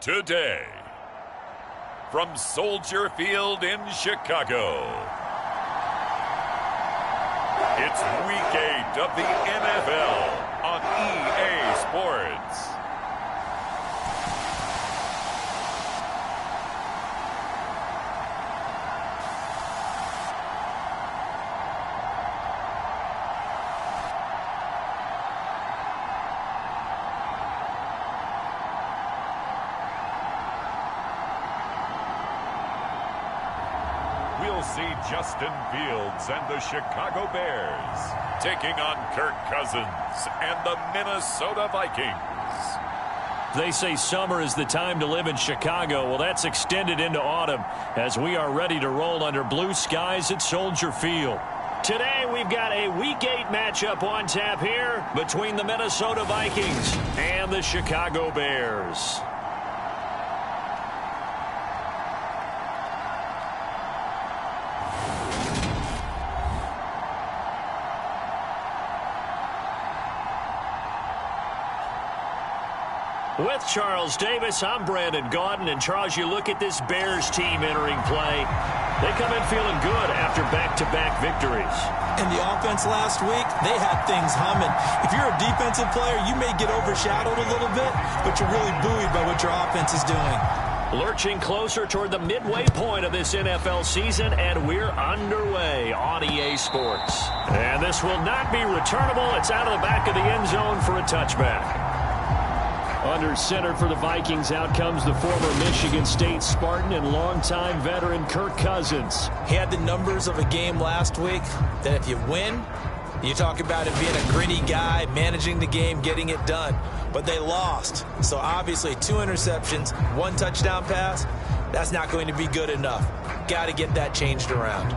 today. From Soldier Field in Chicago, it's Week 8 of the NFL on EA Sports. We'll see Justin Fields and the Chicago Bears taking on Kirk Cousins and the Minnesota Vikings. They say summer is the time to live in Chicago. Well, that's extended into autumn as we are ready to roll under blue skies at Soldier Field. Today, we've got a Week 8 matchup on tap here between the Minnesota Vikings and the Chicago Bears. With Charles Davis, I'm Brandon Gaudin. And Charles, you look at this Bears team entering play. They come in feeling good after back-to-back victories. And the offense last week, they had things humming. If you're a defensive player, you may get overshadowed a little bit, but you're really buoyed by what your offense is doing. Lurching closer toward the midway point of this NFL season, and we're underway on EA Sports. And this will not be returnable. It's out of the back of the end zone for a touchback. Under center for the Vikings, out comes the former Michigan State Spartan and longtime veteran Kirk Cousins. He had the numbers of a game last week that if you win, you talk about it being a gritty guy, managing the game, getting it done. But they lost. So obviously 2 interceptions, 1 touchdown pass, that's not going to be good enough. Got to get that changed around.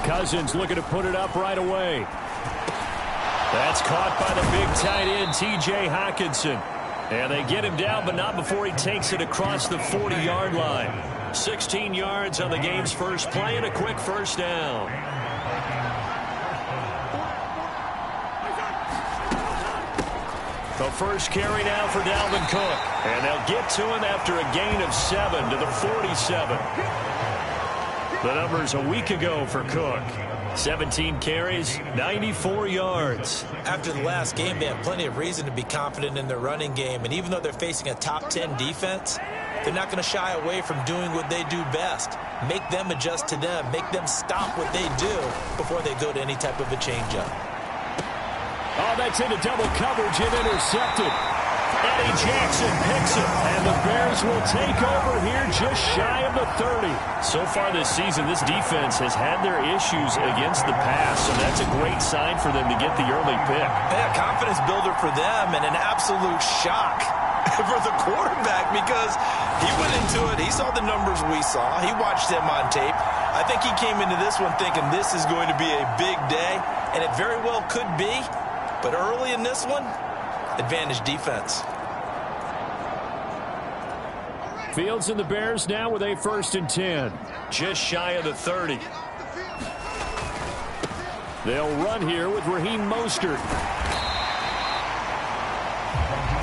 Cousins looking to put it up right away. That's caught by the big tight end, T.J. Hockenson. And they get him down, but not before he takes it across the 40-yard line. 16 yards on the game's first play and a quick first down. The first carry now for Dalvin Cook. And they'll get to him after a gain of 7 to the 47. The numbers a week ago for Cook. 17 carries, 94 yards. After the last game, they have plenty of reason to be confident in their running game. And even though they're facing a top 10 defense, they're not going to shy away from doing what they do best. Make them adjust to them. Make them stop what they do before they go to any type of a changeup. Oh, that's into double coverage and intercepted. Eddie Jackson picks it, and the Bears will take over here just shy of the 30. So far this season, this defense has had their issues against the pass, so that's a great sign for them to get the early pick. Yeah, confidence builder for them and an absolute shock for the quarterback because he went into it. He saw the numbers we saw. He watched them on tape. I think he came into this one thinking this is going to be a big day, and it very well could be. But early in this one, advantage defense. Fields and the Bears now with a 1st and 10. Just shy of the 30. They'll run here with Raheem Mostert.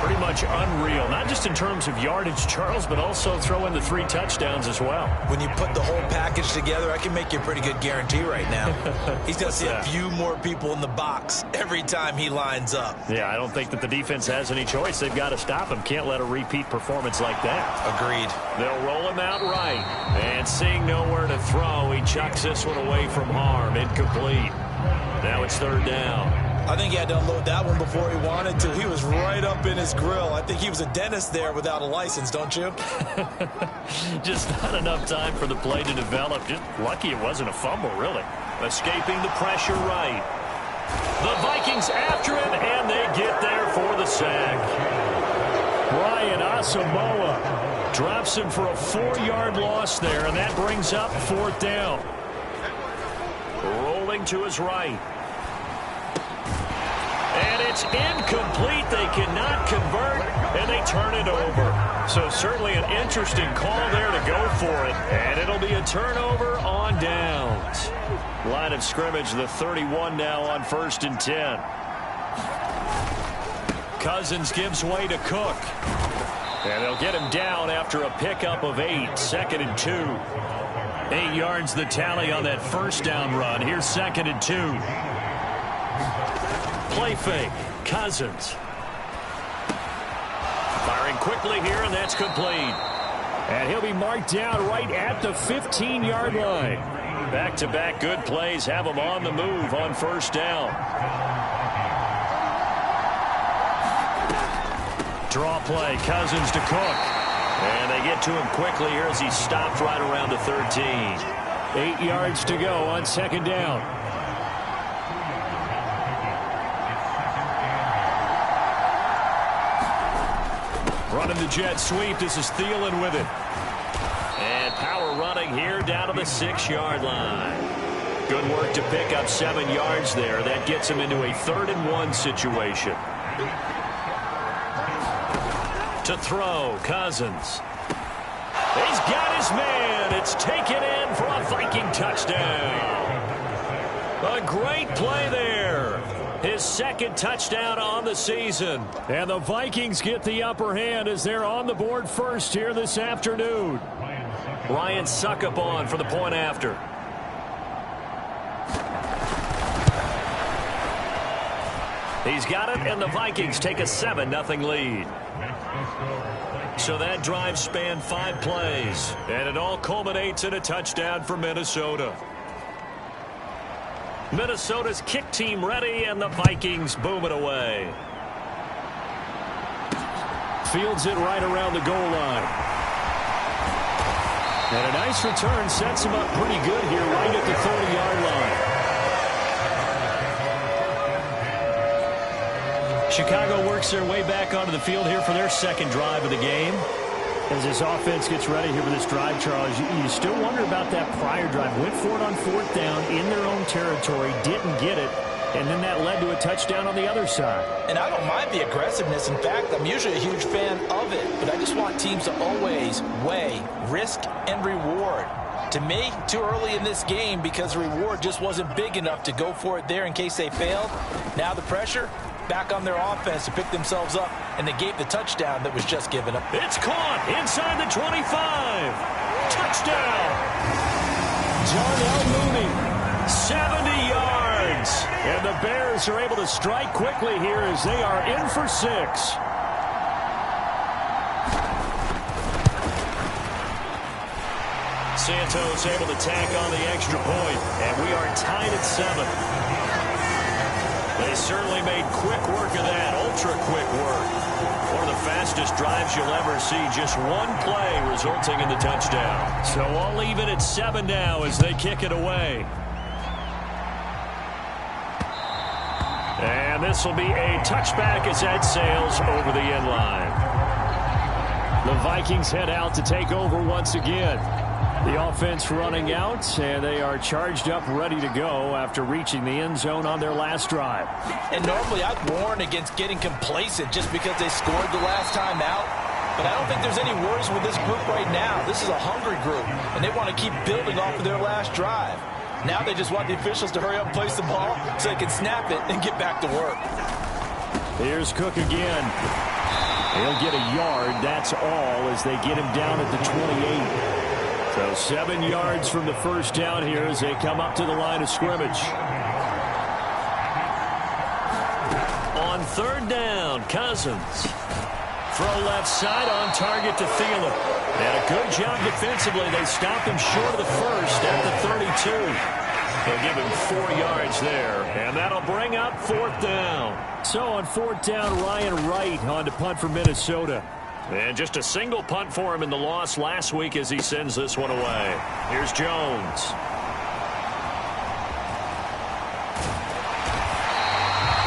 Pretty much unreal, not just in terms of yardage, Charles, but also throw in the 3 touchdowns as well. When you put the whole package together, I can make you a pretty good guarantee right now. He's going to see a few more people in the box every time he lines up. Yeah, I don't think that the defense has any choice. They've got to stop him. Can't let a repeat performance like that. Agreed. They'll roll him out right. And seeing nowhere to throw, he chucks this one away from harm. Incomplete. Now it's 3rd down. I think he had to unload that one before he wanted to. He was right up in his grill. I think he was a dentist there without a license, don't you? Just not enough time for the play to develop. Just lucky it wasn't a fumble, really. Escaping the pressure right. The Vikings after him, and they get there for the sack. Brian Asamoah drops him for a 4-yard loss there, and that brings up 4th down. Rolling to his right. And It's incomplete. They cannot convert, and they turn it over. So certainly an interesting call there to go for it. And it'll be a turnover on downs. Line of scrimmage, the 31 now on 1st and 10. Cousins gives way to Cook. And they'll get him down after a pickup of 8. 2nd and 2. 8 yards the tally on that first down run. Here's 2nd and 2. Play fake. Cousins. Firing quickly here, and that's complete. And he'll be marked down right at the 15-yard line. Back-to-back good plays have him on the move on 1st down. Draw play. Cousins to Cook. And they get to him quickly here as he stopped right around the 13. 8 yards to go on 2nd down. Running the jet sweep. This is Thielen with it. And power running here down to the 6-yard line. Good work to pick up 7 yards there. That gets him into a 3rd and 1 situation. To throw, Cousins. He's got his man. It's taken in for a Viking touchdown. A great play there. His 2nd touchdown on the season. And the Vikings get the upper hand as they're on the board first here this afternoon. Ryan Succop on for the point after. He's got it, and the Vikings take a 7-0 lead. So that drive spanned 5 plays, and it all culminates in a touchdown for Minnesota. Minnesota's kick team ready, and the Vikings boom it away. Fields it right around the goal line. And a nice return sets him up pretty good here right at the 30-yard line. Chicago works their way back onto the field here for their 2nd drive of the game. As this offense gets ready here for this drive, Charles, you still wonder about that prior drive. Went for it on 4th down in their own territory, didn't get it, and then that led to a touchdown on the other side. And I don't mind the aggressiveness. In fact, I'm usually a huge fan of it, but I just want teams to always weigh risk and reward. To me, too early in this game because the reward just wasn't big enough to go for it there in case they failed. Now the pressure back on their offense to pick themselves up, and they gave the touchdown that was just given up. It's caught inside the 25. Touchdown. Darnell Mooney, 70 yards. And the Bears are able to strike quickly here as they are in for 6. Santos able to tack on the extra point, and we are tied at 7. They certainly made quick work of that, ultra-quick work. One of the fastest drives you'll ever see, just one play resulting in the touchdown. So I'll leave it at 7 now as they kick it away. And this will be a touchback as that sails over the end line. The Vikings head out to take over once again. The offense running out, and they are charged up, ready to go after reaching the end zone on their last drive. And normally I'd warn against getting complacent just because they scored the last time out. But I don't think there's any worries with this group right now. This is a hungry group, and they want to keep building off of their last drive. Now they just want the officials to hurry up and place the ball so they can snap it and get back to work. Here's Cook again. He'll get a yard, that's all, as they get him down at the 28. So 7 yards from the first down here as they come up to the line of scrimmage. On 3rd down, Cousins. Throw left side on target to Thielen. And a good job defensively. They stopped him short of the first at the 32. They'll give him 4 yards there. And that'll bring up 4th down. So on 4th down, Ryan Wright on to punt for Minnesota. And just a single punt for him in the loss last week as he sends this one away. Here's Jones.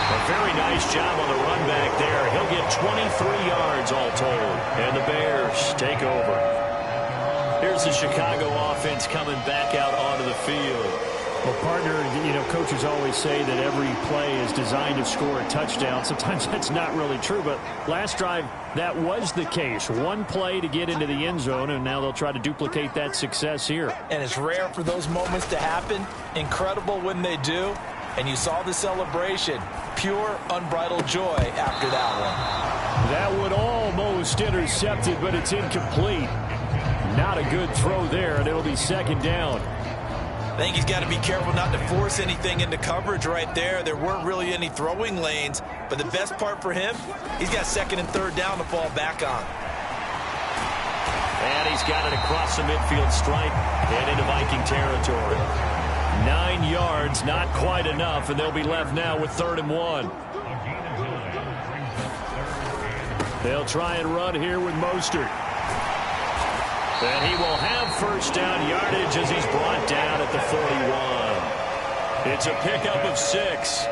A very nice job on the run back there. He'll get 23 yards all told. And the Bears take over. Here's the Chicago offense coming back out onto the field. Well, partner, you know, coaches always say that every play is designed to score a touchdown. Sometimes that's not really true, but last drive, that was the case. One play to get into the end zone, and now they'll try to duplicate that success here. And it's rare for those moments to happen. Incredible when they do. And you saw the celebration. Pure, unbridled joy after that one. That one almost intercepted, but it's incomplete. Not a good throw there, and it'll be second down. I think he's got to be careful not to force anything into coverage right there. There weren't really any throwing lanes, but the best part for him, he's got second and third down to fall back on. And he's got it across the midfield stripe and into Viking territory. 9 yards, not quite enough, and they'll be left now with 3rd and 1. They'll try and run here with Mostert. And he will have first down yardage as he's brought down at the 41. It's a pickup of 6.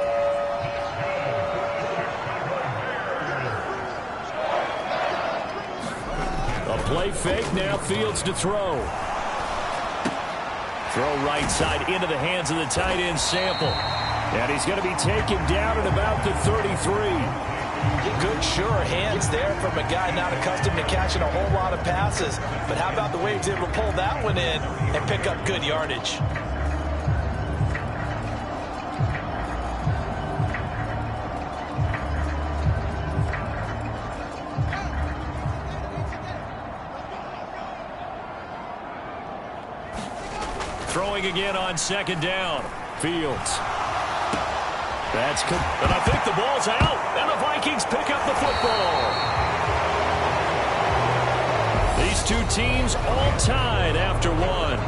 A play fake, now Fields to throw. Throw right side into the hands of the tight end Sample. And he's going to be taken down at about the 33. Good, sure hands there from a guy not accustomed to catching a whole lot of passes. But how about the way he was able to pull that one in and pick up good yardage? Throwing again on second down. Fields. That's good. And I think the ball's out. And the Vikings pick up the football. These two teams all tied after one.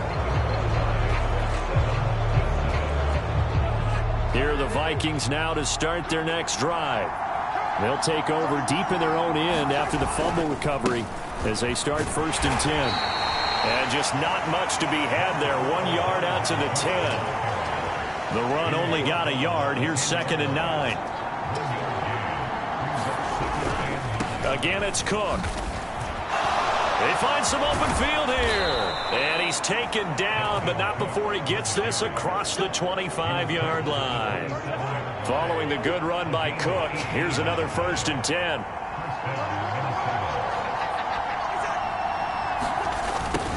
Here are the Vikings now to start their next drive. They'll take over deep in their own end after the fumble recovery as they start 1st and 10. And just not much to be had there. 1 yard out to the 10. The run only got a yard. Here's 2nd and 9. Again, it's Cook. They find some open field here. And he's taken down, but not before he gets this across the 25-yard line. Following the good run by Cook, here's another 1st and 10.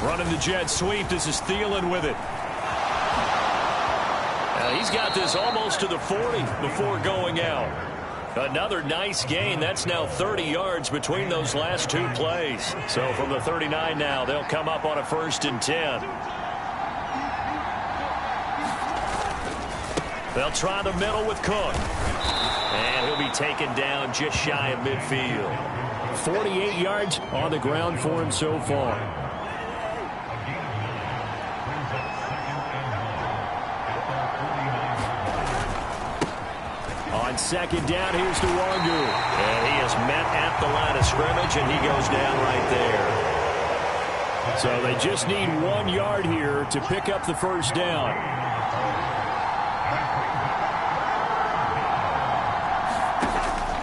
Running the jet sweep. This is Thielen with it. He's got this almost to the 40 before going out. Another nice gain. That's now 30 yards between those last 2 plays. So from the 39 now, they'll come up on a 1st and 10. They'll try the middle with Cook. And he'll be taken down just shy of midfield. 48 yards on the ground for him so far. On second down, here's Nwangu. And he is met at the line of scrimmage, and he goes down right there. So they just need 1 yard here to pick up the first down.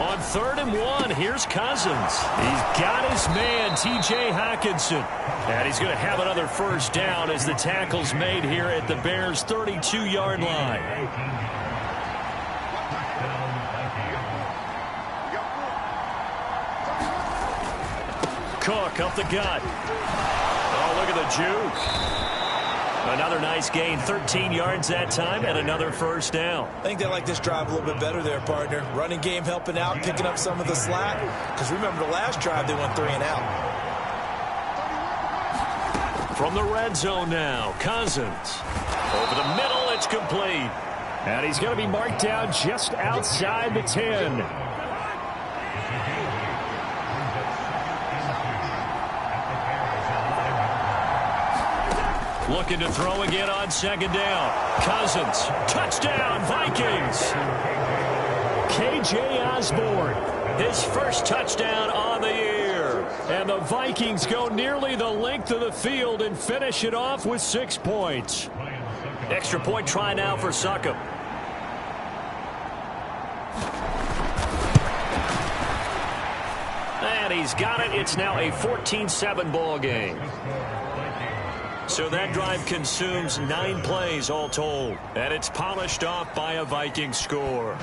On 3rd and 1, here's Cousins. He's got his man, T.J. Hockenson. And he's going to have another first down as the tackle's made here at the Bears' 32-yard line. Cook up the gut. Oh, look at the juke. Another nice gain, 13 yards that time, and another first down. I think they like this drive a little bit better there, partner. Running game helping out, picking up some of the slack. Because remember the last drive, they went 3 and out. From the red zone now, Cousins. Over the middle, it's complete. And he's going to be marked down just outside the 10. Looking to throw again on second down. Cousins, touchdown, Vikings. K.J. Osborne, his first touchdown on the year. And the Vikings go nearly the length of the field and finish it off with 6 points. Extra point try now for Succop. And he's got it. It's now a 14-7 ball game. So that drive consumes 9 plays all told. And it's polished off by a Viking score.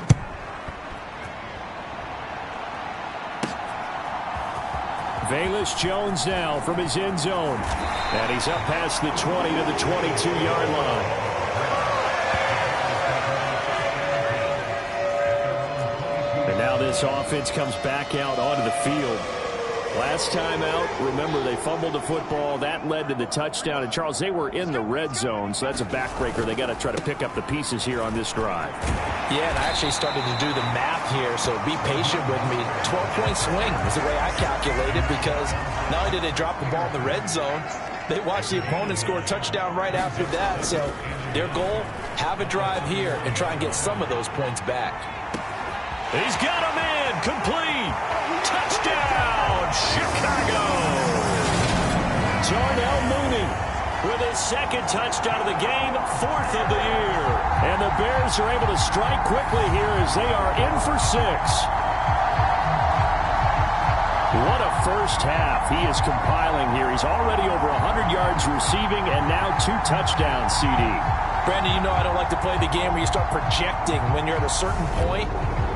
Velus Jones now from his end zone. And he's up past the 20 to the 22-yard line. And now this offense comes back out onto the field. Last time out, remember, they fumbled the football. That led to the touchdown. And, Charles, they were in the red zone, so that's a backbreaker. They got to try to pick up the pieces here on this drive. Yeah, and I actually started to do the math here, so be patient with me. 12-point swing is the way I calculated, because not only did they drop the ball in the red zone, they watched the opponent score a touchdown right after that. So their goal, have a drive here and try and get some of those points back. He's got a man, complete. Touchdown, Chicago. Darnell Mooney with his second touchdown of the game, 4th of the year. And the Bears are able to strike quickly here as they are in for 6. What a first half he is compiling here. He's already over 100 yards receiving and now 2 touchdowns, CD. Brandon, you know I don't like to play the game where you start projecting when you're at a certain point.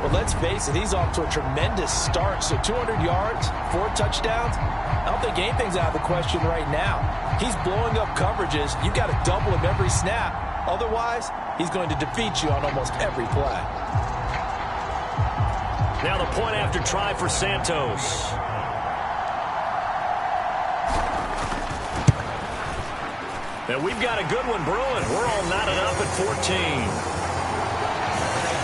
But let's face it, he's off to a tremendous start. So 200 yards, 4 touchdowns. I don't think anything's out of the question right now. He's blowing up coverages. You've got to double him every snap. Otherwise, he's going to defeat you on almost every play. Now the point after try for Santos. And we've got a good one brewing. We're all knotted up at 14.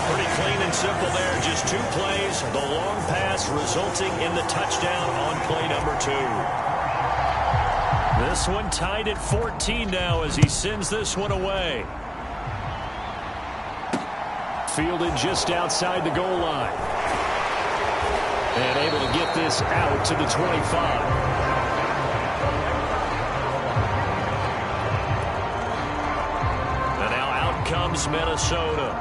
Pretty clean and simple there. Just 2 plays. The long pass resulting in the touchdown on play number 2. This one tied at 14 now as he sends this one away. Fielded just outside the goal line. And able to get this out to the 25. And now out comes Minnesota.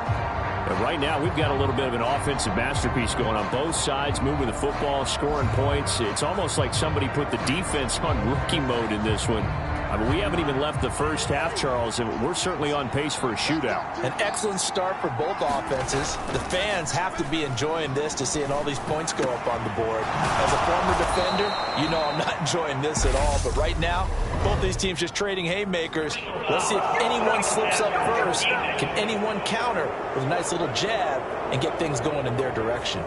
But right now, we've got a little bit of an offensive masterpiece going on both sides, moving the football, scoring points. It's almost like somebody put the defense on rookie mode in this one. I mean, we haven't even left the first half, Charles, and we're certainly on pace for a shootout. An excellent start for both offenses. The fans have to be enjoying this to seeing all these points go up on the board. As a former defender, you know I'm not enjoying this at all. But right now, both these teams just trading haymakers. Let's see if anyone slips up first. Can anyone counter with a nice little jab and get things going in their direction?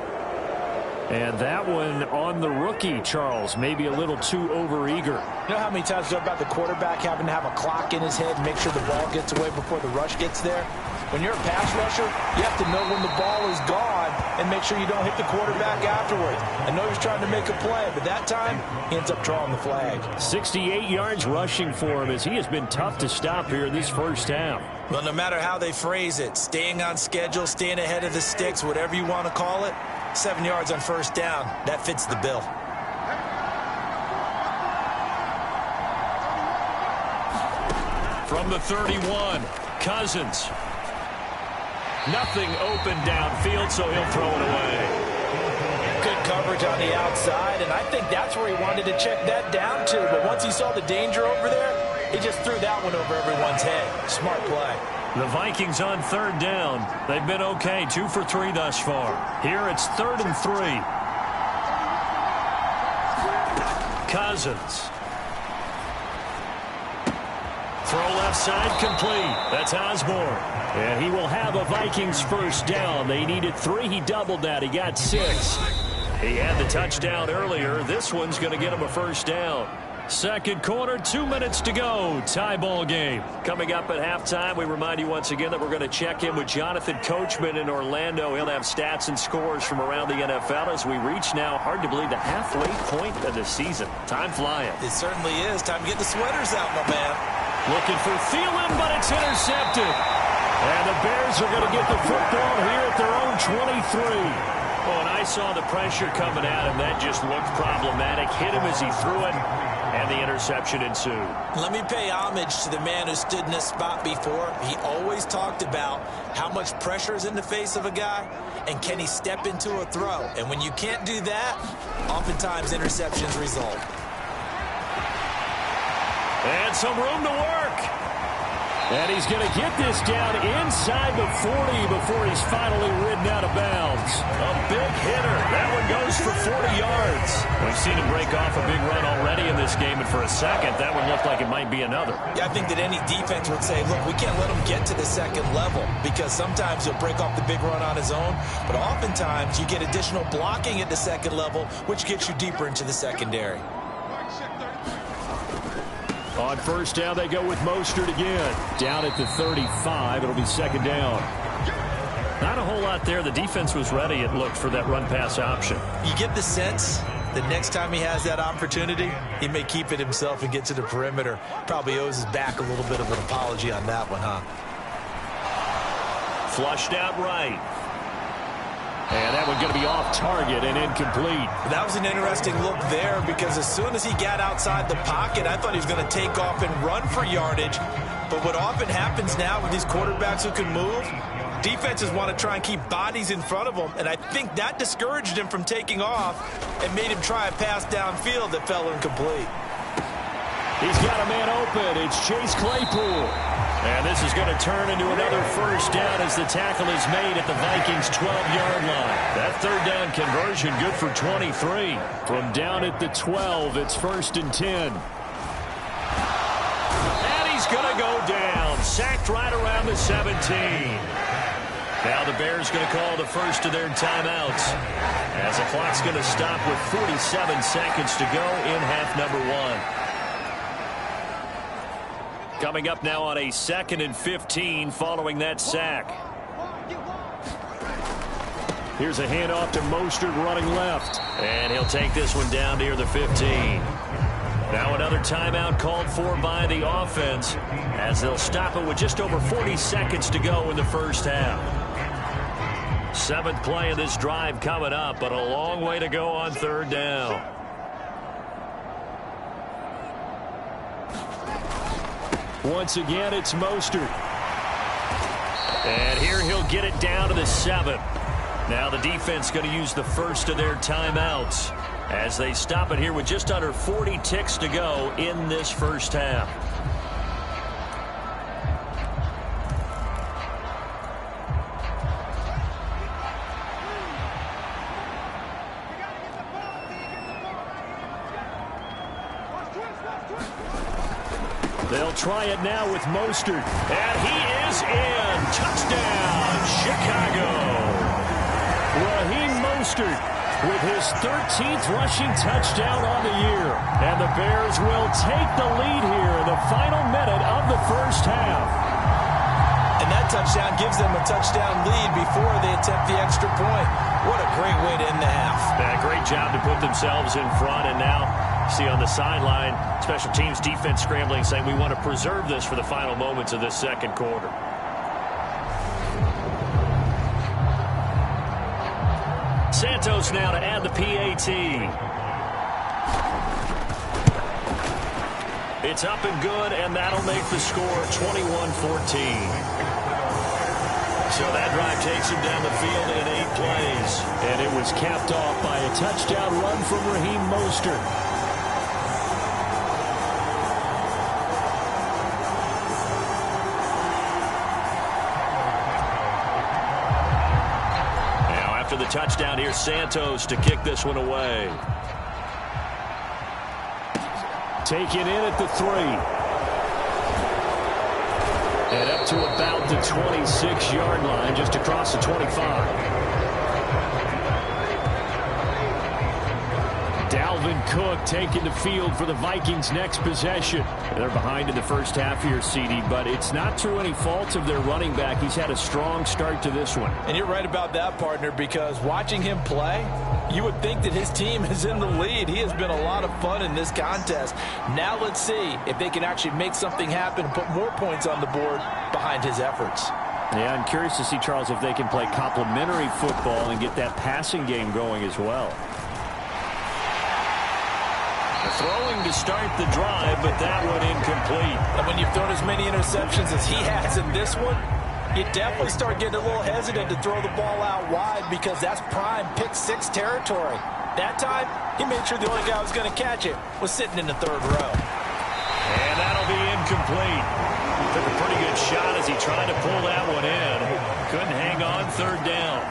And that one on the rookie, Charles, maybe a little too overeager. You know how many times I've talked about the quarterback having to have a clock in his head and make sure the ball gets away before the rush gets there? When you're a pass rusher, you have to know when the ball is gone and make sure you don't hit the quarterback afterwards. I know he's trying to make a play, but that time he ends up drawing the flag. 68 yards rushing for him as he has been tough to stop here in this first half. Well, no matter how they phrase it, staying on schedule, staying ahead of the sticks, whatever you want to call it, 7 yards on first down, that fits the bill. From the 31, Cousins. Nothing open downfield, so he'll throw it away. Good coverage on the outside, and I think that's where he wanted to check that down to. But once he saw the danger over there, he just threw that one over everyone's head. Smart play. The Vikings on 3rd down. They've been okay, 2 for 3 thus far. Here it's 3rd and 3. Cousins. Throw left side complete. That's Osborne. And he will have a Vikings first down. They needed 3. He doubled that. He got 6. He had the touchdown earlier. This one's going to get him a first down. Second quarter, 2 minutes to go. Tie ball game. Coming up at halftime, we remind you once again that we're going to check in with Jonathan Coachman in Orlando. He'll have stats and scores from around the NFL as we reach now, hard to believe, the halfway point of the season. Time flying. It certainly is. Time to get the sweaters out, my man. Looking for Thielen, but it's intercepted. And the Bears are going to get the football here at their own 23. Oh, and I saw the pressure coming at him. That just looked problematic. Hit him as he threw it, and the interception ensued. Let me pay homage to the man who stood in this spot before. He always talked about how much pressure is in the face of a guy, and can he step into a throw. And when you can't do that, oftentimes interceptions result. And some room to work. And he's going to get this down inside the 40 before he's finally ridden out of bounds. A big hitter. That one goes for 40 yards. We've seen him break off a big run already in this game, and for a second, that one looked like it might be another. Yeah, I think that any defense would say, look, we can't let him get to the second level because sometimes he'll break off the big run on his own, but oftentimes you get additional blocking at the second level, which gets you deeper into the secondary. On first down, they go with Mostert again. Down at the 35, it'll be second down. Not a whole lot there. The defense was ready, it looked, for that run-pass option. You get the sense that next time he has that opportunity, he may keep it himself and get to the perimeter. Probably owes his back a little bit of an apology on that one, huh? Flushed out right. And that one going to be off target and incomplete. That was an interesting look there because as soon as he got outside the pocket, I thought he was going to take off and run for yardage. But what often happens now with these quarterbacks who can move, defenses want to try and keep bodies in front of them, and I think that discouraged him from taking off and made him try a pass downfield that fell incomplete. He's got a man open. It's Chase Claypool. And this is going to turn into another first down as the tackle is made at the Vikings' 12-yard line. That third down conversion good for 23. From down at the 12, it's 1st and 10. And he's going to go down. Sacked right around the 17. Now the Bears going to call the first of their timeouts as the clock's going to stop with 47 seconds to go in half number 1. Coming up now on a 2nd and 15 following that sack. Here's a handoff to Mostert running left. And he'll take this one down near the 15. Now another timeout called for by the offense as they'll stop it with just over 40 seconds to go in the first half. 7th play of this drive coming up, but a long way to go on third down. Once again, it's Mostert. And here he'll get it down to the 7. Now the defense going to use the first of their timeouts as they stop it here with just under 40 ticks to go in this first half. They'll try it now with Mostert. And he is in. Touchdown, Chicago. Raheem Mostert with his 13th rushing touchdown on the year. And the Bears will take the lead here in the final minute of the first half. And that touchdown gives them a touchdown lead before they attempt the extra point. What a great way to end the half. Yeah, great job to put themselves in front, and now see on the sideline, special teams defense scrambling, saying we want to preserve this for the final moments of this second quarter. Santos now to add the PAT. It's up and good, and that'll make the score 21-14. So that drive takes him down the field in 8 plays. And it was capped off by a touchdown run from Raheem Mostert. Now after the touchdown, here's Santos to kick this one away. Taken in at the 3. And up to about the 26-yard line, just across the 25. Dalvin Cook taking the field for the Vikings' next possession. They're behind in the first half here, CD, but it's not through any fault of their running back. He's had a strong start to this one. And you're right about that, partner, because watching him play, you would think that his team is in the lead. He has been a lot of fun in this contest. Now let's see if they can actually make something happen and put more points on the board behind his efforts. Yeah, I'm curious to see, Charles, if they can play complementary football and get that passing game going as well. Throwing to start the drive, but that one incomplete. And when you've thrown as many interceptions as he has in this one, you definitely start getting a little hesitant to throw the ball out wide because that's prime pick 6 territory. That time, he made sure the only guy who was going to catch it was sitting in the 3rd row. And that'll incomplete. Took a pretty good shot as he tried to pull that one in. Couldn't hang on, third down.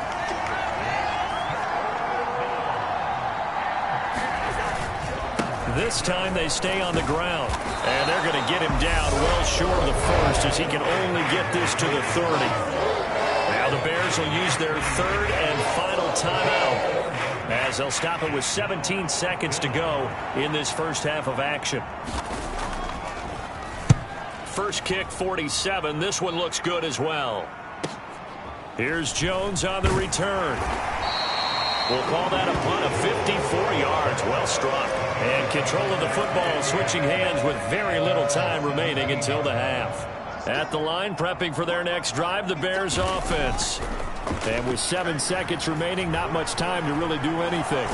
This time they stay on the ground. And they're going to get him down well short of the first as he can only get this to the 30. Now the Bears will use their third and final timeout as they'll stop it with 17 seconds to go in this first half of action. First kick, 47. This one looks good as well. Here's Jones on the return. We'll call that a punt of 54 yards. Well struck. And control of the football switching hands with very little time remaining until the half. At the line, prepping for their next drive, the Bears offense. And with 7 seconds remaining, not much time to really do anything.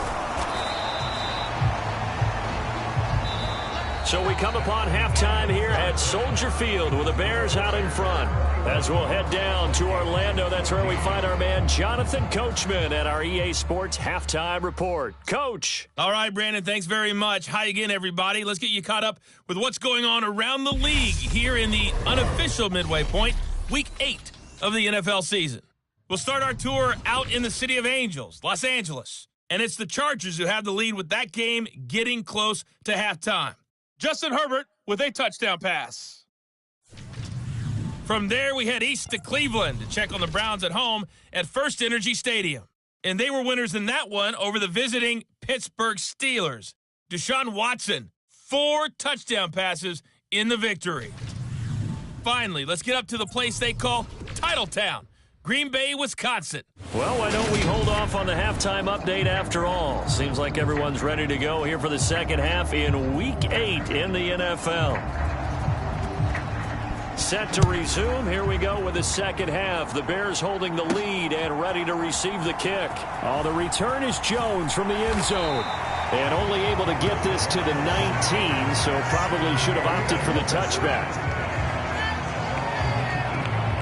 So we come upon halftime here at Soldier Field with the Bears out in front. As we'll head down to Orlando, that's where we find our man Jonathan Coachman at our EA Sports Halftime Report. Coach. All right, Brandon, thanks very much. Hi again, everybody. Let's get you caught up with what's going on around the league here in the unofficial midway point, Week 8 of the NFL season. We'll start our tour out in the City of Angels, Los Angeles. And it's the Chargers who have the lead with that game getting close to halftime. Justin Herbert with a touchdown pass. From there, we head east to Cleveland to check on the Browns at home at First Energy Stadium. And they were winners in that one over the visiting Pittsburgh Steelers. Deshaun Watson, 4 touchdown passes in the victory. Finally, let's get up to the place they call Titletown, Green Bay, Wisconsin. Well, why don't we hold off on the halftime update after all? Seems like everyone's ready to go here for the second half in Week 8 in the NFL. Set to resume. Here we go with the second half. The Bears holding the lead and ready to receive the kick. Oh, the return is Jones from the end zone. And only able to get this to the 19, so probably should have opted for the touchback.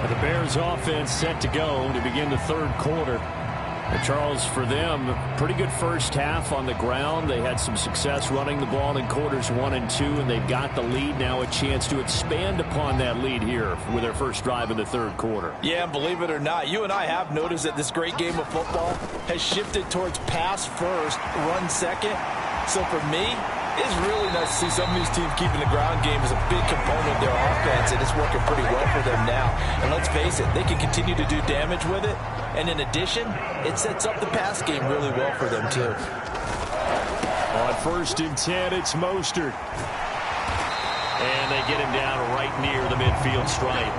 The Bears offense set to go to begin the third quarter. And Charles, for them, pretty good first half on the ground. They had some success running the ball in quarters 1 and 2, and they've got the lead now, a chance to expand upon that lead here with their first drive in the third quarter. Yeah, and believe it or not, you and I have noticed that this great game of football has shifted towards pass first, run second. So for me, it's really nice to see some of these teams keeping the ground game as a big component of their offense, and it's working pretty well for them now. And let's face it, they can continue to do damage with it. And in addition, it sets up the pass game really well for them, too. On 1st and 10, it's Mostert. And they get him down right near the midfield stripe.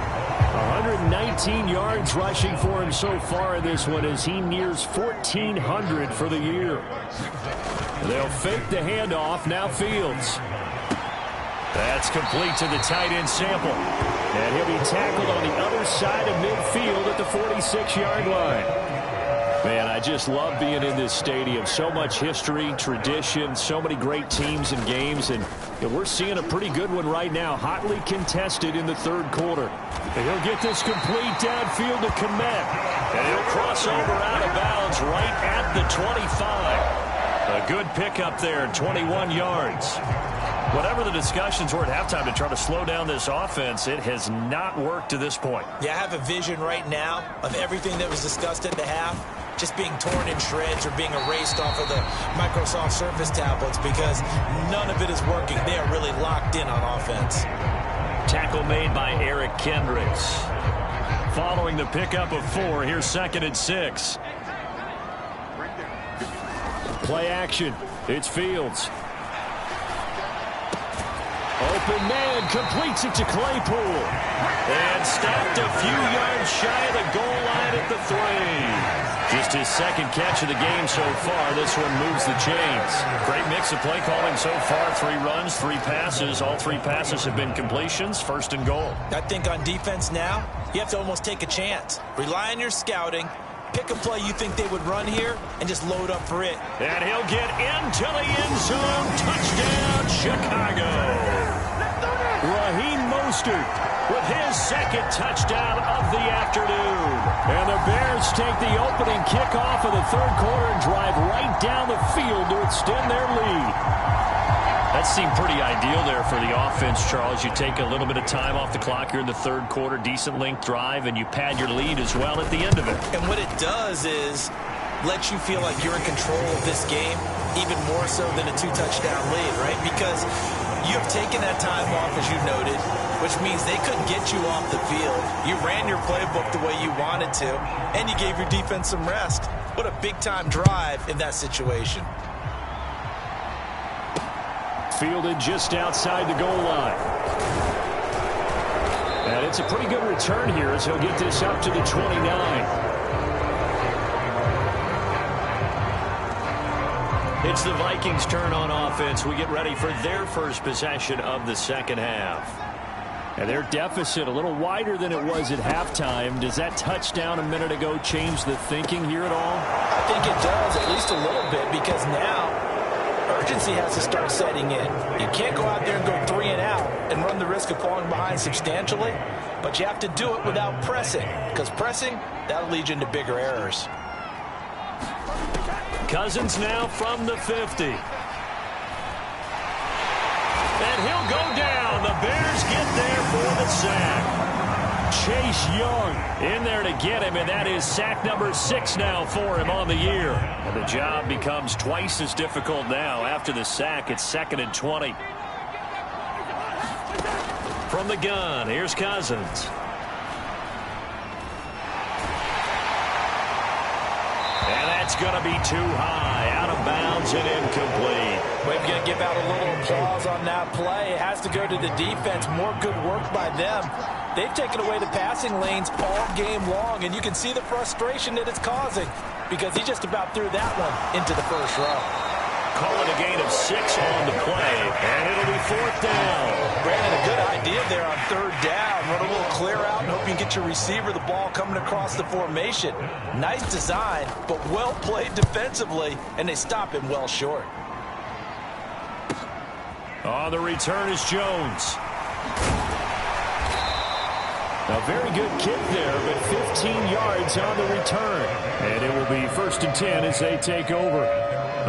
119 yards rushing for him so far in this one as he nears 1,400 for the year. They'll fake the handoff. Now Fields. That's complete to the tight end Sample. And he'll be tackled on the other side of midfield at the 46-yard line. Man, I just love being in this stadium. So much history, tradition, so many great teams and games. And we're seeing a pretty good one right now, hotly contested in the third quarter. And he'll get this complete downfield to Kmet. And he'll cross over out of bounds right at the 25. A good pickup there, 21 yards. Whatever the discussions were at halftime to try to slow down this offense, it has not worked to this point. Yeah, I have a vision right now of everything that was discussed at the half just being torn in shreds or being erased off of the Microsoft Surface tablets because none of it is working. They are really locked in on offense. Tackle made by Eric Kendricks. Following the pickup of 4, here's 2nd and 6. Play action. It's Fields. Open man completes it to Claypool. And stopped a few yards shy of the goal line at the 3. Just his second catch of the game so far. This one moves the chains. Great mix of play calling so far. 3 runs, 3 passes. All 3 passes have been completions. 1st and goal. I think on defense now, you have to almost take a chance. Rely on your scouting. Pick a play you think they would run here and just load up for it. And he'll get into the end zone. Touchdown, Chicago. Raheem Mostert with his 2nd touchdown of the afternoon. And the Bears take the opening kickoff of the third quarter and drive right down the field to extend their lead. That seemed pretty ideal there for the offense, Charles. You take a little bit of time off the clock here in the third quarter, decent length drive, and you pad your lead as well at the end of it. And what it does is let you feel like you're in control of this game, even more so than a 2-touchdown lead, right? Because you have taken that time off, as you noted, which means they couldn't get you off the field. You ran your playbook the way you wanted to, and you gave your defense some rest. What a big-time drive in that situation. Fielded just outside the goal line. And it's a pretty good return here as he'll get this up to the 29. It's the Vikings' turn on offense. We get ready for their first possession of the second half. And their deficit a little wider than it was at halftime. Does that touchdown a minute ago change the thinking here at all? I think it does, at least a little bit, because now urgency has to start setting in. You can't go out there and go 3 and out and run the risk of falling behind substantially, but you have to do it without pressing, because pressing, that'll lead you into bigger errors. Cousins now from the 50. And he'll go down. The Bears get there for the sack. Chase Young in there to get him, and that is sack number 6 now for him on the year. And the job becomes twice as difficult now. After the sack, it's 2nd and 20. From the gun, here's Cousins. And that's going to be too high, out of bounds and incomplete. We're going to give out a little applause on that play. It has to go to the defense. More good work by them. They've taken away the passing lanes all game long, and you can see the frustration that it's causing because he just about threw that one into the first row. Call it a gain of 6 on the play, and it'll be 4th down. Brandon, a good idea there on 3rd down. Run a little clear out and hope you can get your receiver the ball coming across the formation. Nice design, but well played defensively, and they stop him well short. On the return is Jones. A very good kick there, but 15 yards on the return. And it will be 1st and 10 as they take over.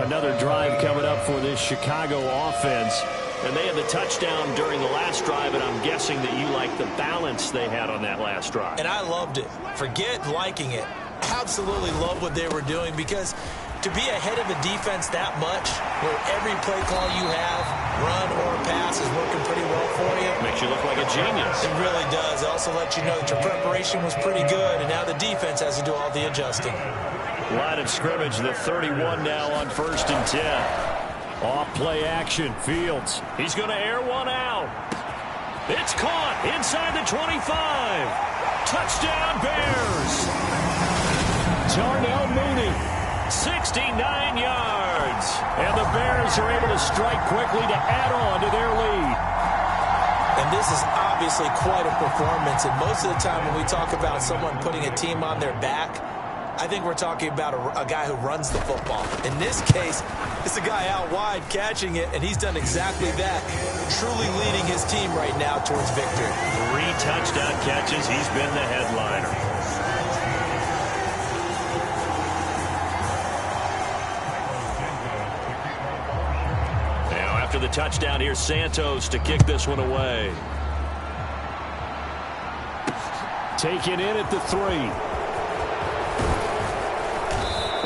Another drive coming up for this Chicago offense. And they had the touchdown during the last drive, and I'm guessing that you like the balance they had on that last drive. And I loved it. Forget liking it. Absolutely love what they were doing, because to be ahead of a defense that much, where every play call you have, run or pass, is working pretty well for you. Makes you look like a genius. It really does. It also lets you know that your preparation was pretty good, and now the defense has to do all the adjusting. Line of scrimmage, the 31 now on 1st and 10. Off play action, Fields. He's going to air one out. It's caught inside the 25. Touchdown Bears. Darnell Mooney, 69 yards. And the Bears are able to strike quickly to add on to their lead. And this is obviously quite a performance. And most of the time when we talk about someone putting a team on their back, I think we're talking about a guy who runs the football. In this case, it's a guy out wide catching it, and he's done exactly that, truly leading his team right now towards victory. 3 touchdown catches. He's been the headliner. Now, after the touchdown, here's Santos to kick this one away. Taken in at the 3.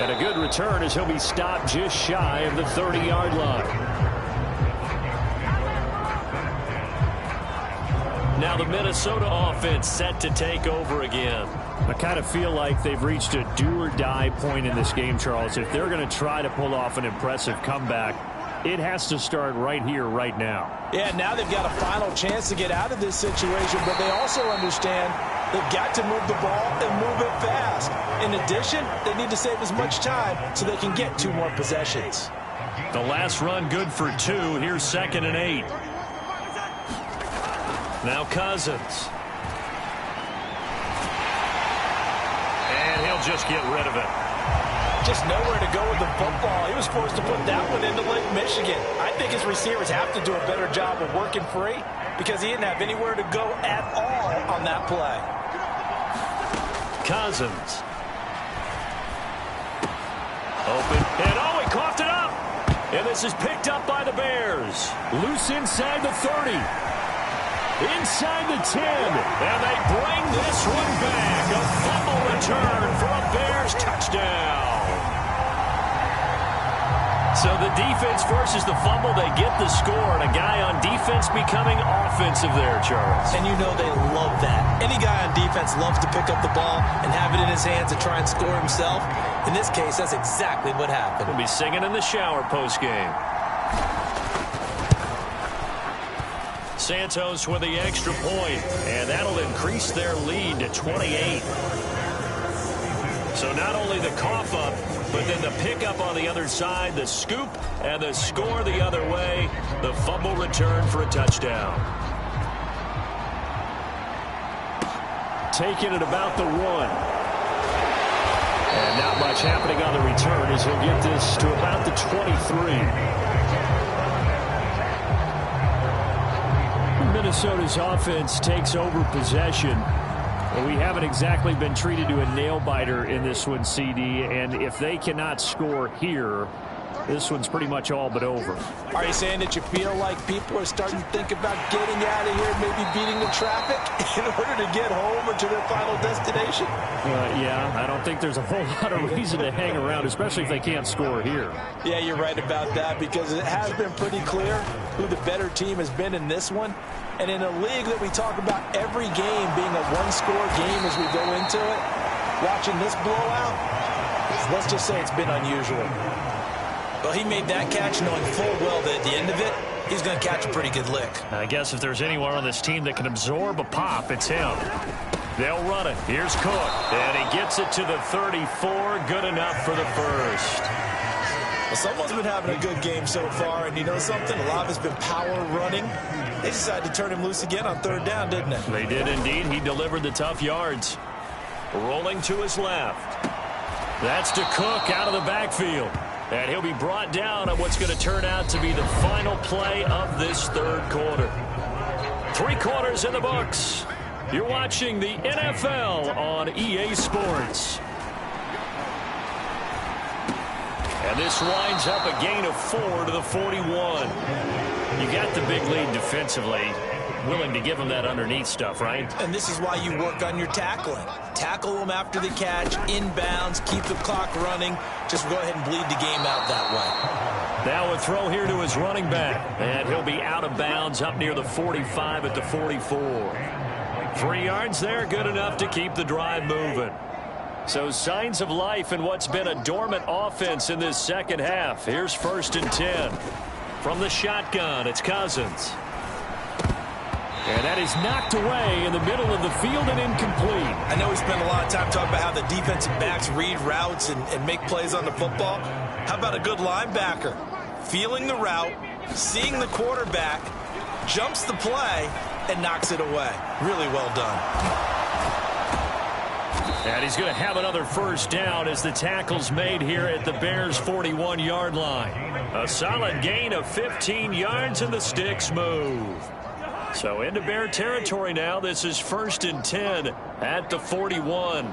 And a good return as he'll be stopped just shy of the 30-yard line. Now the Minnesota offense set to take over again. I kind of feel like they've reached a do-or-die point in this game, Charles. If they're going to try to pull off an impressive comeback, it has to start right here, right now. Yeah, now they've got a final chance to get out of this situation, but they also understand they've got to move the ball and move it fast. In addition, they need to save as much time so they can get 2 more possessions. The last run good for 2. Here's 2nd and 8. Now Cousins. And he'll just get rid of it. Just nowhere to go with the football. He was forced to put that one into Lake Michigan. I think his receivers have to do a better job of working free because he didn't have anywhere to go at all on that play. Cousins. Open. And oh, he coughed it up. And this is picked up by the Bears. Loose inside the 30. Inside the 10. And they bring this one back. A fumble return for a Bears touchdown. So the defense forces the fumble. They get the score. And a guy on defense becoming offensive there, Charles. And you know they love that. Any guy on defense loves to pick up the ball and have it in his hands and try and score himself. In this case, that's exactly what happened. He'll be singing in the shower post-game. Santos with the extra point, and that'll increase their lead to 28. So not only the cough up, but then the pickup on the other side, the scoop, and the score the other way, the fumble return for a touchdown. Taking it about the 1. And not much happening on the return as he'll get this to about the 23. Minnesota's offense takes over possession. Well, we haven't exactly been treated to a nail-biter in this one, CD, and if they cannot score here, this one's pretty much all but over. Are you saying that you feel like people are starting to think about getting out of here, maybe beating the traffic in order to get home or to their final destination? Yeah, I don't think there's a whole lot of reason to hang around, especially if they can't score here. Yeah, you're right about that, because it has been pretty clear who the better team has been in this one. And in a league that we talk about every game being a one-score game as we go into it, watching this blowout, let's just say it's been unusual. Well, he made that catch knowing full well that at the end of it, he's going to catch a pretty good lick. I guess if there's anyone on this team that can absorb a pop, it's him. They'll run it. Here's Cook. And he gets it to the 34. Good enough for the first. Well, someone's been having a good game so far, and you know something? A lot of it's been power running. They decided to turn him loose again on 3rd down, didn't they? They did indeed. He delivered the tough yards. Rolling to his left. That's to Cook out of the backfield. And he'll be brought down on what's going to turn out to be the final play of this 3rd quarter. 3 quarters in the books. You're watching the NFL on EA Sports. And this winds up a gain of 4 to the 41. You got the big lead defensively. Willing to give them that underneath stuff, right? And this is why you work on your tackling. Tackle them after the catch, inbounds, keep the clock running. Just go ahead and bleed the game out that way. Now a throw here to his running back. And he'll be out of bounds up near the 45 at the 44. 3 yards there, good enough to keep the drive moving. So signs of life in what's been a dormant offense in this second half. Here's 1st and 10. From the shotgun, it's Cousins. And that is knocked away in the middle of the field and incomplete. I know we spent a lot of time talking about how the defensive backs read routes and make plays on the football. How about a good linebacker? Feeling the route, seeing the quarterback, jumps the play, and knocks it away. Really well done. And he's going to have another 1st down as the tackle's made here at the Bears' 41-yard line. A solid gain of 15 yards and the sticks move. So into Bear territory now. This is 1st and 10 at the 41.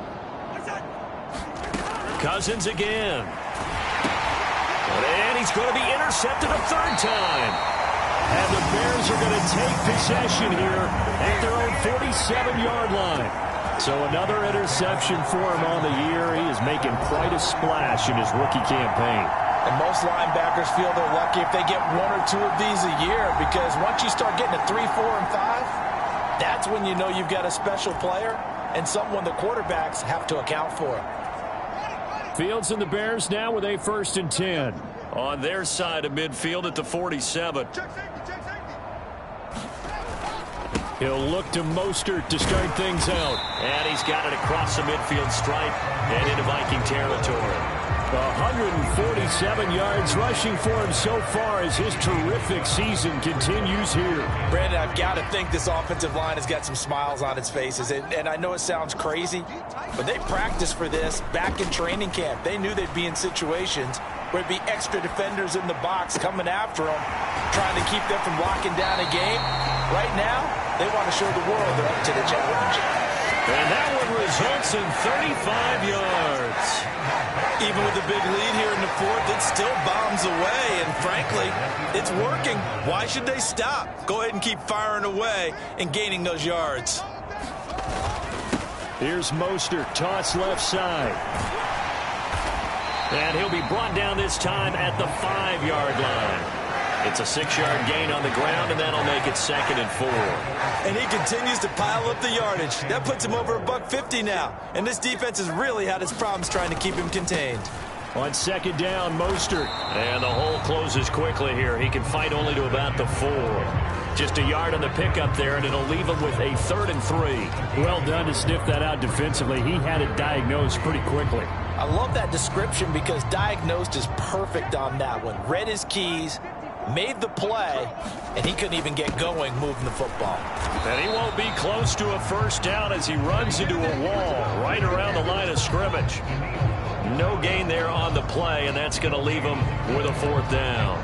Cousins again. And he's going to be intercepted a 3rd time. And the Bears are going to take possession here at their own 47-yard line. So another interception for him on the year. He is making quite a splash in his rookie campaign. And most linebackers feel they're lucky if they get 1 or 2 of these a year, because once you start getting to 3, 4, and 5, that's when you know you've got a special player and someone the quarterbacks have to account for. Fields and the Bears now with a 1st and 10 on their side of midfield at the 47. He'll look to Mostert to start things out. And he's got it across the midfield stripe and into Viking territory. 147 yards rushing for him so far as his terrific season continues here. Brandon, I've got to think this offensive line has got some smiles on its faces. And I know it sounds crazy, but they practiced for this back in training camp. They knew they'd be in situations where it'd be extra defenders in the box coming after them, trying to keep them from locking down a game. Right now, they want to show the world they're up to the challenge. And that one was results in 35 yards. Even with a big lead here in the fourth, it still bombs away, and frankly, it's working. Why should they stop? Go ahead and keep firing away and gaining those yards. Here's Mostert, toss left side. And he'll be brought down this time at the 5-yard line. It's a 6-yard gain on the ground, and that'll make it 2nd and 4. And he continues to pile up the yardage. That puts him over $150 now. And this defense has really had its problems trying to keep him contained. On 2nd down, Mostert. And the hole closes quickly here. He can fight only to about the 4. Just a yard on the pickup there, and it'll leave him with a 3rd and 3. Well done to sniff that out defensively. He had it diagnosed pretty quickly. I love that description because diagnosed is perfect on that one. Read his keys, made the play, and he couldn't even get going moving the football. And he won't be close to a first down as he runs into a wall right around the line of scrimmage. No gain there on the play, and that's going to leave him with a 4th down.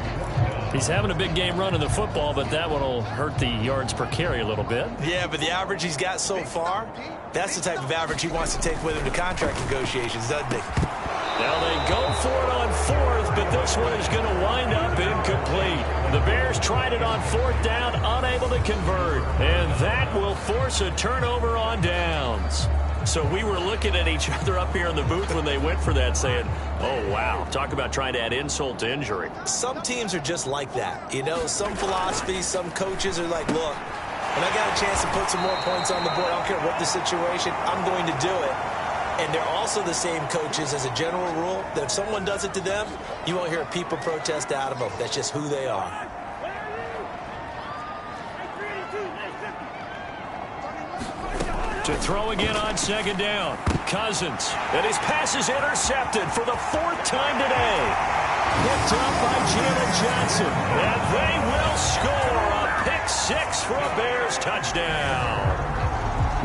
He's having a big game running the football, but that one will hurt the yards per carry a little bit. Yeah, but the average he's got so far, that's the type of average he wants to take with him to contract negotiations, doesn't he? Now they go for it on 4th, but this one is going to wind up incomplete. The Bears tried it on 4th down, unable to convert. And that will force a turnover on downs. So we were looking at each other up here in the booth when they went for that saying, oh, wow, talk about trying to add insult to injury. Some teams are just like that. You know, some philosophies, some coaches are like, look, when I got a chance to put some more points on the board, I don't care what the situation, I'm going to do it. And they're also the same coaches as a general rule that if someone does it to them, you won't hear a people protest out of them. That's just who they are. To throw again on 2nd down. Cousins. And his pass is intercepted for the 4th time today. Picked up by Jalen Johnson. And they will score a pick 6 for a Bears touchdown.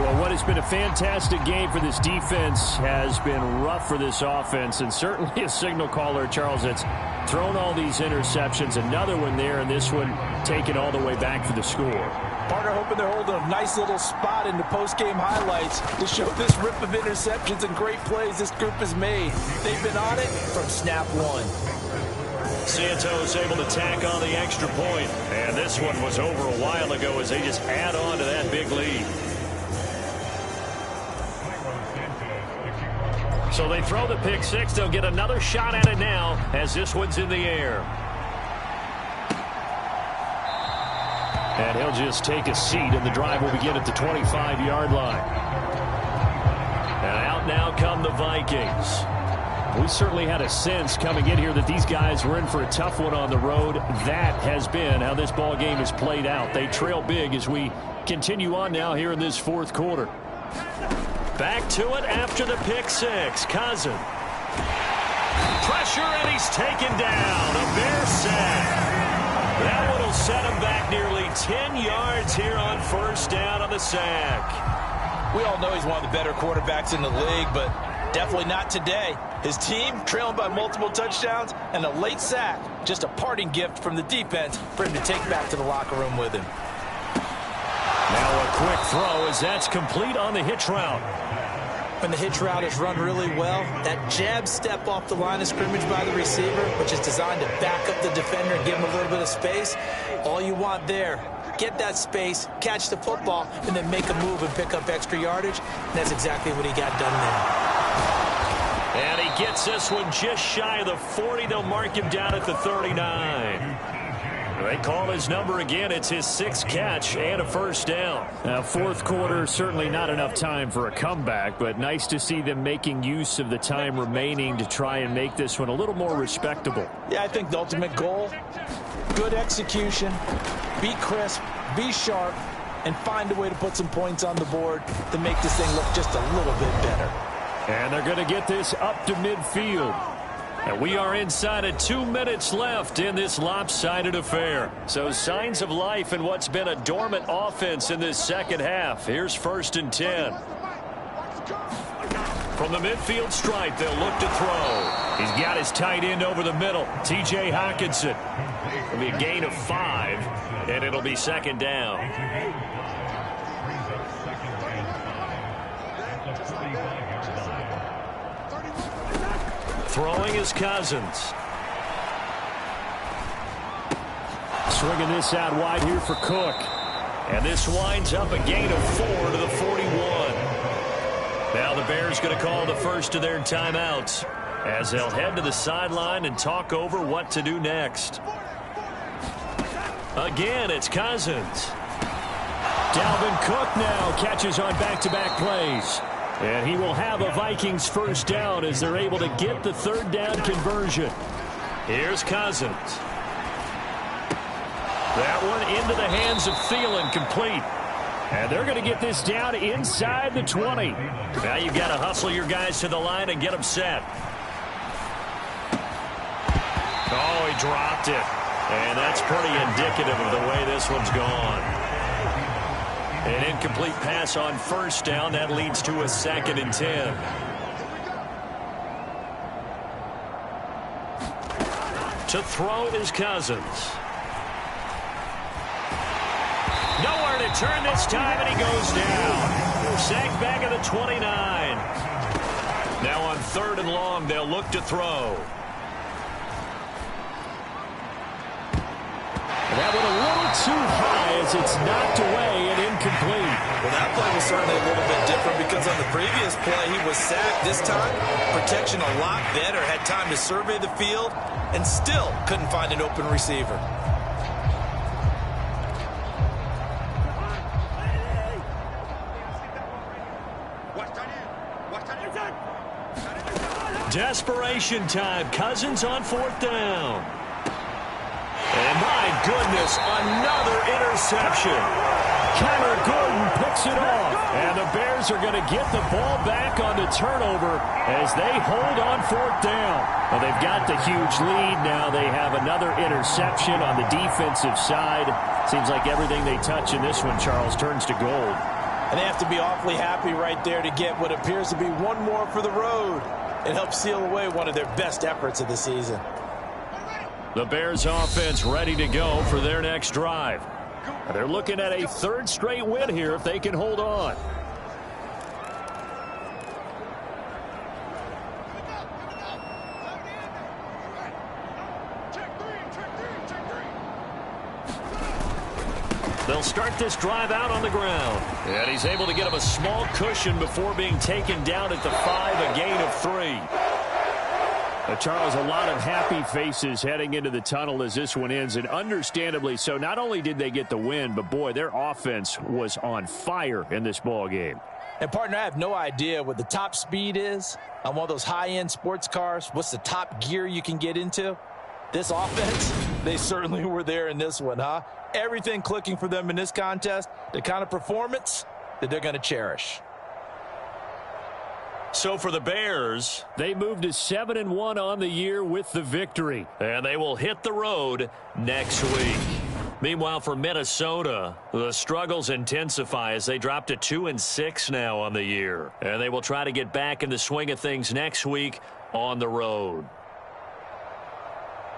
Well, what has been a fantastic game for this defense has been rough for this offense, and certainly a signal caller, Charles, that's thrown all these interceptions. Another one there, and this one taken all the way back for the score. Partner hoping they're holding a nice little spot in the post-game highlights to show this rip of interceptions and great plays this group has made. They've been on it from snap 1. Santos able to tack on the extra point. And this one was over a while ago as they just add on to that big lead. So they throw the pick 6. They'll get another shot at it now as this one's in the air. And he'll just take a seat, and the drive will begin at the 25-yard line. And out now come the Vikings. We certainly had a sense coming in here that these guys were in for a tough one on the road. That has been how this ball game has played out. They trail big as we continue on now here in this 4th quarter. Back to it after the pick 6. Cousins. Pressure, and he's taken down. A Bear sack. That one will set him back nearly 10 yards here on 1st down on the sack. We all know he's one of the better quarterbacks in the league, but definitely not today. His team trailing by multiple touchdowns and a late sack. Just a parting gift from the defense for him to take back to the locker room with him. Now a quick throw as that's complete on the hitch route. When the hitch route is run really well, that jab step off the line of scrimmage by the receiver, which is designed to back up the defender and give him a little bit of space, all you want there, get that space, catch the football, and then make a move and pick up extra yardage. And that's exactly what he got done there. And he gets this one just shy of the 40. They'll mark him down at the 39. They call his number again. It's his 6th catch and a 1st down. Now, 4th quarter, certainly not enough time for a comeback, but nice to see them making use of the time remaining to try and make this one a little more respectable. Yeah, I think the ultimate goal, good execution, be crisp, be sharp, and find a way to put some points on the board to make this thing look just a little bit better. And they're going to get this up to midfield. And we are inside of 2 minutes left in this lopsided affair. So signs of life in what's been a dormant offense in this second half. Here's 1st and 10. From the midfield stripe, they'll look to throw. He's got his tight end over the middle, T.J. Hockenson. It'll be a gain of 5, and it'll be 2nd down. Throwing is Cousins. Swinging this out wide here for Cook. And this winds up a gain of 4 to the 41. Now the Bears going to call the first of their timeouts as they'll head to the sideline and talk over what to do next. Again, it's Cousins. Dalvin Cook now catches on back-to-back plays. And he will have a Vikings first down as they're able to get the third down conversion. Here's Cousins. That one into the hands of Thielen, complete. And they're going to get this down inside the 20. Now you've got to hustle your guys to the line and get them set. Oh, he dropped it. And that's pretty indicative of the way this one's gone. An incomplete pass on first down. That leads to a 2nd and 10. To throw is Cousins. Nowhere to turn this time, and he goes down. Sacked back at the 29. Now on 3rd and long, they'll look to throw. That one a little too high as it's knocked away and incomplete. Well, that play was certainly a little bit different because on the previous play he was sacked. This time, protection a lot better. Had time to survey the field and still couldn't find an open receiver. Desperation time. Cousins on 4th down. And my goodness, another interception. Kyler Gordon picks it off. And the Bears are going to get the ball back on the turnover as they hold on 4th down. Well, they've got the huge lead now. They have another interception on the defensive side. Seems like everything they touch in this one, Charles, turns to gold. And they have to be awfully happy right there to get what appears to be one more for the road. It helps seal away one of their best efforts of the season. The Bears offense ready to go for their next drive. They're looking at a 3rd straight win here if they can hold on. They'll start this drive out on the ground. And he's able to get him a small cushion before being taken down at the 5, a gain of 3. Charles, a lot of happy faces heading into the tunnel as this one ends, and understandably so. Not only did they get the win, but boy, their offense was on fire in this ball game. And partner, I have no idea what the top speed is on one of those high-end sports cars. What's the top gear you can get into? This offense, they certainly were there in this one, huh? Everything clicking for them in this contest, the kind of performance that they're going to cherish. So for the Bears, they moved to 7-1 on the year with the victory. And they will hit the road next week. Meanwhile, for Minnesota, the struggles intensify as they drop to 2-6 now on the year. And they will try to get back in the swing of things next week on the road.